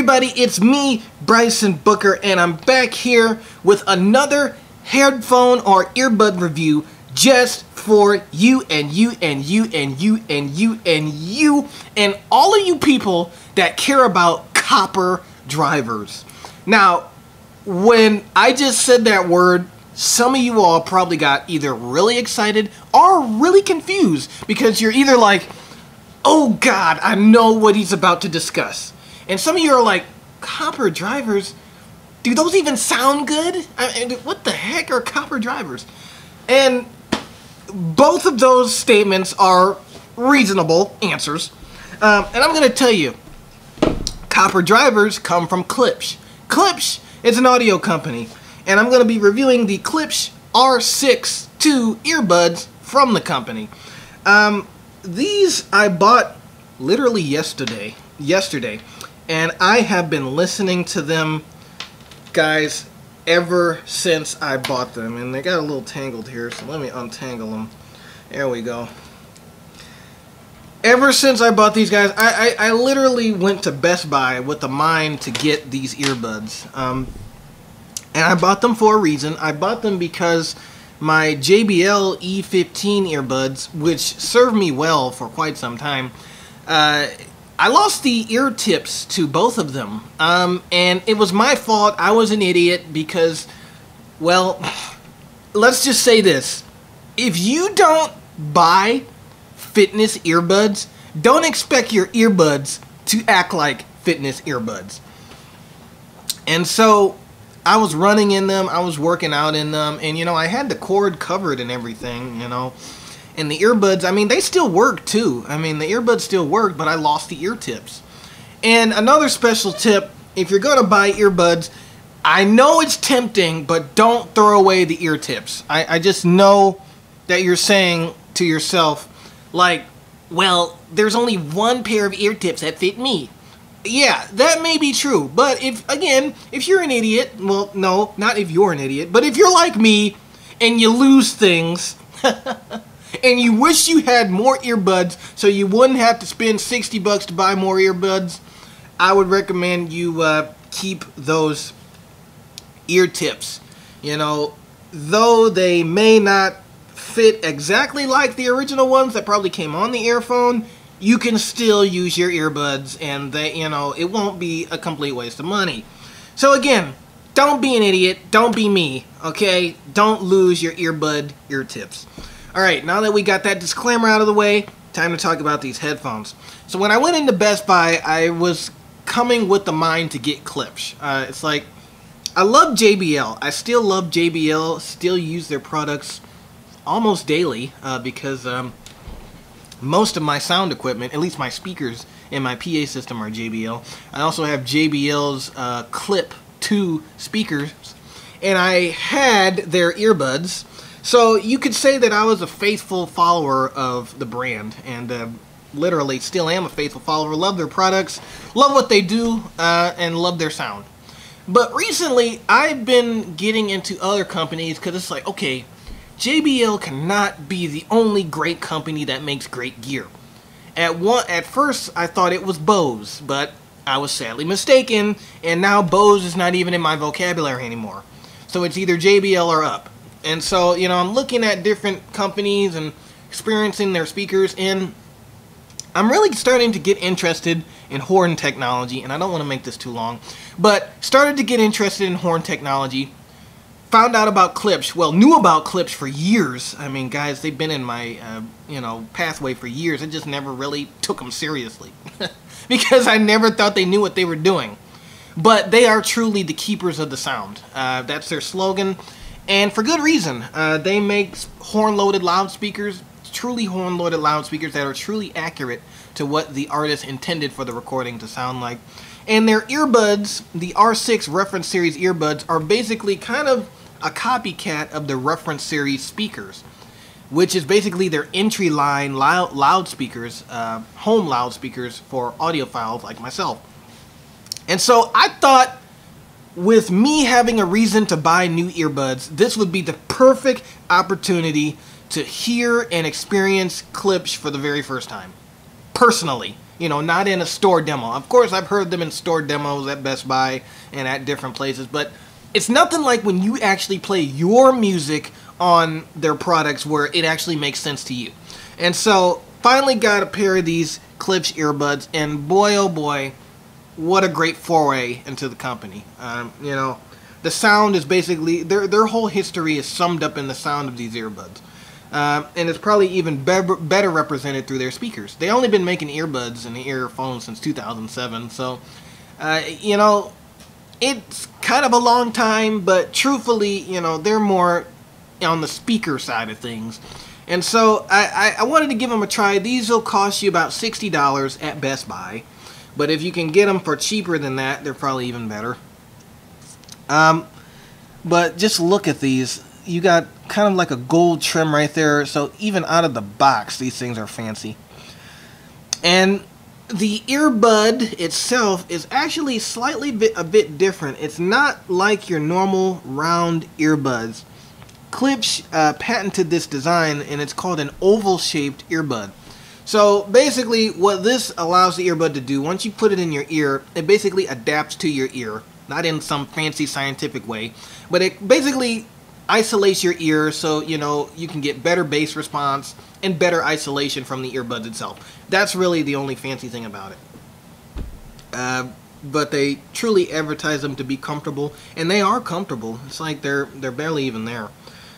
everybody, it's me, Bryson Booker, and I'm back here with another headphone or earbud review just for you and you and you and you and you and you and all of you people that care about copper drivers. Now, when I just said that word, some of you all probably got either really excited or really confused because you're either like, oh God, I know what he's about to discuss. And some of you are like, copper drivers? Do those even sound good? I mean, what the heck are copper drivers? And both of those statements are reasonable answers. And I'm going to tell you, copper drivers come from Klispch. Klispch is an audio company. And I'm going to be reviewing the Klispch R6 2 earbuds from the company. These I bought literally yesterday. And I have been listening to them, guys, ever since I bought them. And they got a little tangled here, so let me untangle them. There we go. Ever since I bought these guys, I literally went to Best Buy with the mind to get these earbuds. And I bought them for a reason. I bought them because my JBL E15 earbuds, which served me well for quite some time, I lost the ear tips to both of them, and it was my fault. I was an idiot because, well, let's just say this. If you don't buy fitness earbuds, don't expect your earbuds to act like fitness earbuds. And so I was running in them, I was working out in them, and, you know, I had the cord covered and everything, you know. And the earbuds, I mean, they still work too. I mean, the earbuds still work, but I lost the ear tips. And another special tip, if you're going to buy earbuds, I know it's tempting, but don't throw away the ear tips. I just know that you're saying to yourself, like, well, there's only one pair of ear tips that fit me. Yeah, that may be true. But if you're an idiot, well, no, not if you're an idiot, but if you're like me and you lose things, and you wish you had more earbuds so you wouldn't have to spend $60 to buy more earbuds, I would recommend you keep those ear tips. You know, though they may not fit exactly like the original ones that probably came on the earphone, you can still use your earbuds and they, you know, it won't be a complete waste of money. So again, don't be an idiot, don't be me, okay? Don't lose your ear tips. Alright, now that we got that disclaimer out of the way, time to talk about these headphones. So when I went into Best Buy, I was coming with the mind to get Klispch. It's like, I love JBL. I still love JBL, still use their products almost daily because most of my sound equipment, at least my speakers and my PA system, are JBL. I also have JBL's Clip 2 speakers, and I had their earbuds. So you could say that I was a faithful follower of the brand, and literally still am a faithful follower. Love their products, love what they do, and love their sound. But recently, I've been getting into other companies because it's like, okay, JBL cannot be the only great company that makes great gear. At first, I thought it was Bose, but I was sadly mistaken, and now Bose is not even in my vocabulary anymore. So it's either JBL or up. And so, you know, I'm looking at different companies and experiencing their speakers, and I'm really starting to get interested in horn technology, and I don't want to make this too long, but started to get interested in horn technology, found out about Klispch, well, knew about Klispch for years. I mean, guys, they've been in my, you know, pathway for years. I just never really took them seriously because I never thought they knew what they were doing. But they are truly the keepers of the sound. That's their slogan. And for good reason. They make horn-loaded loudspeakers, truly horn-loaded loudspeakers that are truly accurate to what the artist intended for the recording to sound like. And their earbuds, the R6 Reference Series earbuds, are basically kind of a copycat of the Reference Series speakers, which is basically their entry-line loudspeakers, home loudspeakers for audiophiles like myself. And so I thought, with me having a reason to buy new earbuds, this would be the perfect opportunity to hear and experience Klispch for the very first time. Personally. You know, not in a store demo. Of course, I've heard them in store demos at Best Buy and at different places, but it's nothing like when you actually play your music on their products where it actually makes sense to you. And so, finally got a pair of these Klispch earbuds, and boy, oh boy, what a great foray into the company. You know, the sound is basically, their whole history is summed up in the sound of these earbuds. And it's probably even better represented through their speakers. They only been making earbuds and earphones since 2007, so, you know, it's kind of a long time, but truthfully, you know, they're more on the speaker side of things. And so I wanted to give them a try. These will cost you about $60 at Best Buy, but if you can get them for cheaper than that, they're probably even better. But just look at these. You got kind of like a gold trim right there, so even out of the box, these things are fancy. And the earbud itself is actually slightly a bit different. It's not like your normal round earbuds. Klispch patented this design, and it's called an oval-shaped earbud. So basically, what this allows the earbud to do, once you put it in your ear, it basically adapts to your ear. Not in some fancy scientific way, but it basically isolates your ear so, you know, you can get better bass response and better isolation from the earbuds itself. That's really the only fancy thing about it. But they truly advertise them to be comfortable, and they are comfortable. It's like they're barely even there.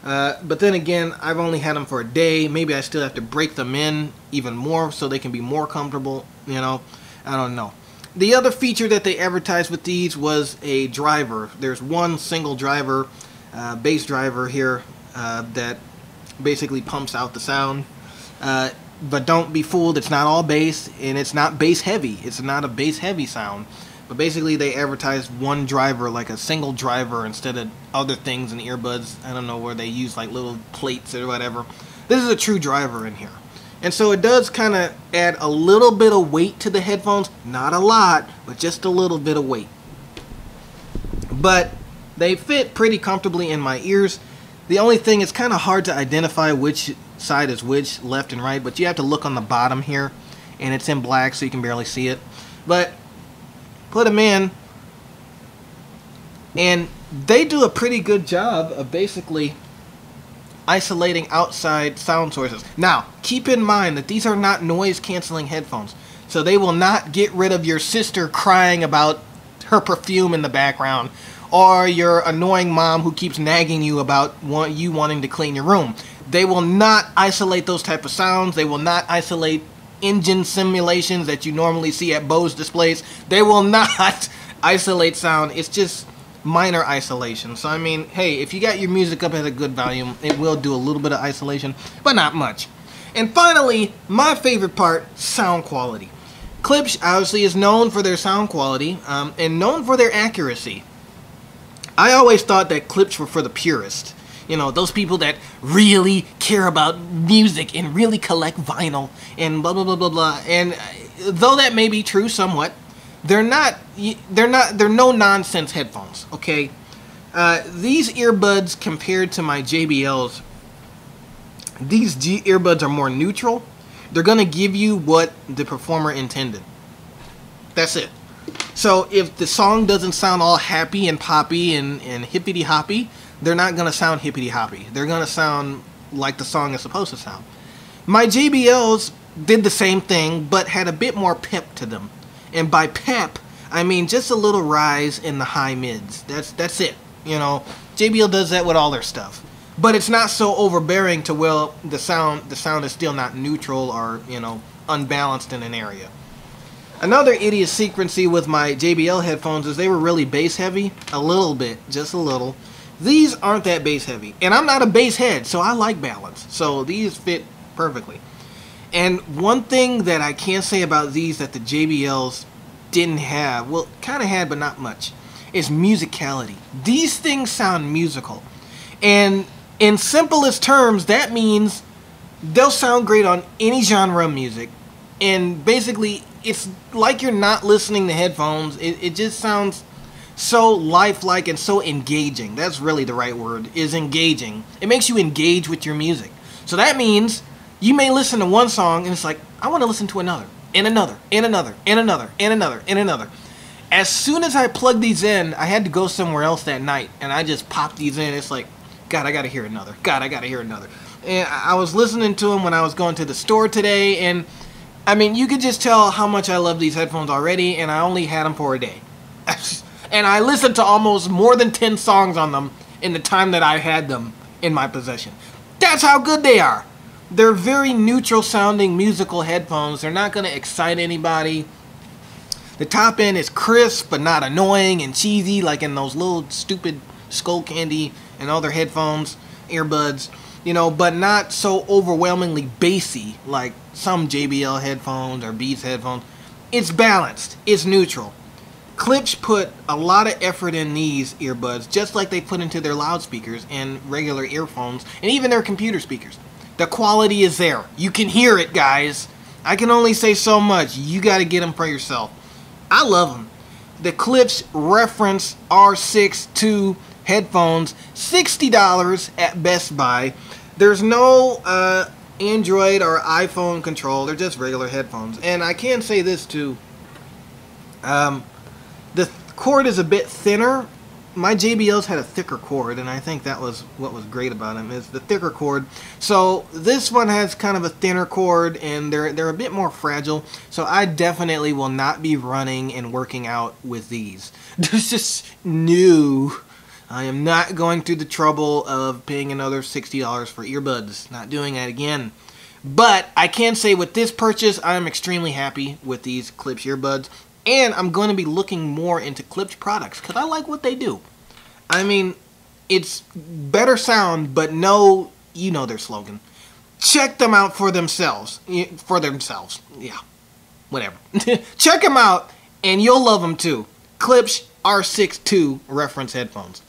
But then again, I've only had them for a day. Maybe I still have to break them in even more so they can be more comfortable, you know. I don't know. The other feature that they advertised with these was a driver. There's one single driver, bass driver here, that basically pumps out the sound. But don't be fooled, it's not all bass, and it's not bass heavy. It's not a bass heavy sound. But basically they advertised one driver, like a single driver, instead of other things in the earbuds. I don't know where they use like little plates or whatever. This is a true driver in here. And so it does kind of add a little bit of weight to the headphones. Not a lot, but just a little bit of weight. But they fit pretty comfortably in my ears. The only thing, it's kind of hard to identify which side is which, left and right. But you have to look on the bottom here. And it's in black, so you can barely see it. But put them in, and they do a pretty good job of basically isolating outside sound sources. Now, keep in mind that these are not noise-canceling headphones, so they will not get rid of your sister crying about her perfume in the background, or your annoying mom who keeps nagging you about you wanting to clean your room. They will not isolate those type of sounds. They will not isolate engine simulations that you normally see at Bose displays. They will not isolate sound. It's just minor isolation. So I mean, hey, if you got your music up at a good volume, it will do a little bit of isolation, but not much. And finally, my favorite part, sound quality. Klispch obviously is known for their sound quality, and known for their accuracy. I always thought that Klispch were for the purists. You know, those people that really care about music and really collect vinyl and blah, blah, blah, blah, blah. And though that may be true somewhat, they're no-nonsense headphones, okay? These earbuds, compared to my JBLs, these earbuds are more neutral. They're going to give you what the performer intended. That's it. So if the song doesn't sound all happy and poppy and hippity-hoppy, they're not going to sound hippity-hoppy. They're going to sound like the song is supposed to sound. My JBLs did the same thing, but had a bit more pep to them. And by pep, I mean just a little rise in the high mids. That's it. You know, JBL does that with all their stuff. But it's not so overbearing to, well, the sound is still not neutral or, you know, unbalanced in an area. Another idiosyncrasy with my JBL headphones is they were really bass heavy. A little bit, just a little. These aren't that bass heavy. And I'm not a bass head, so I like balance. So these fit perfectly. And one thing that I can say about these that the JBLs didn't have, well, kind of had but not much, is musicality. These things sound musical. And in simplest terms, that means they'll sound great on any genre of music. And basically, it's like you're not listening to headphones. It just sounds so lifelike and so engaging. That's really the right word, is engaging. It makes you engage with your music. So that means you may listen to one song and it's like, I want to listen to another. and another, and another, and another, and another, and another. As soon as I plugged these in, I had to go somewhere else that night, and I just popped these in. It's like, God, I gotta hear another. God, I gotta hear another. And I was listening to them when I was going to the store today, and I mean, you could just tell how much I love these headphones already, and I only had them for a day. And I listened to almost more than 10 songs on them in the time that I had them in my possession. That's how good they are. They're very neutral sounding musical headphones. They're not going to excite anybody. The top end is crisp but not annoying and cheesy like in those little stupid Skull Candy and other headphones, earbuds, you know, but not so overwhelmingly bassy like some JBL headphones or Beats headphones. It's balanced. It's neutral. Klispch put a lot of effort in these earbuds, just like they put into their loudspeakers and regular earphones, and even their computer speakers. The quality is there. You can hear it, guys. I can only say so much. You got to get them for yourself. I love them. The Klispch Reference R6 II headphones, $60 at Best Buy. There's no Android or iPhone control. They're just regular headphones. And I can say this too. The cord is a bit thinner. My JBLs had a thicker cord, and I think that was what was great about them, is the thicker cord. So this one has kind of a thinner cord, and they're a bit more fragile. So I definitely will not be running and working out with these. There's just no. I am not going through the trouble of paying another $60 for earbuds. Not doing that again. But I can say with this purchase, I am extremely happy with these Klispch earbuds. And I'm going to be looking more into Klispch products because I like what they do. I mean, it's better sound, but no, you know their slogan. Check them out for themselves. Yeah, whatever. Check them out, and you'll love them too. Klispch R6 II reference headphones.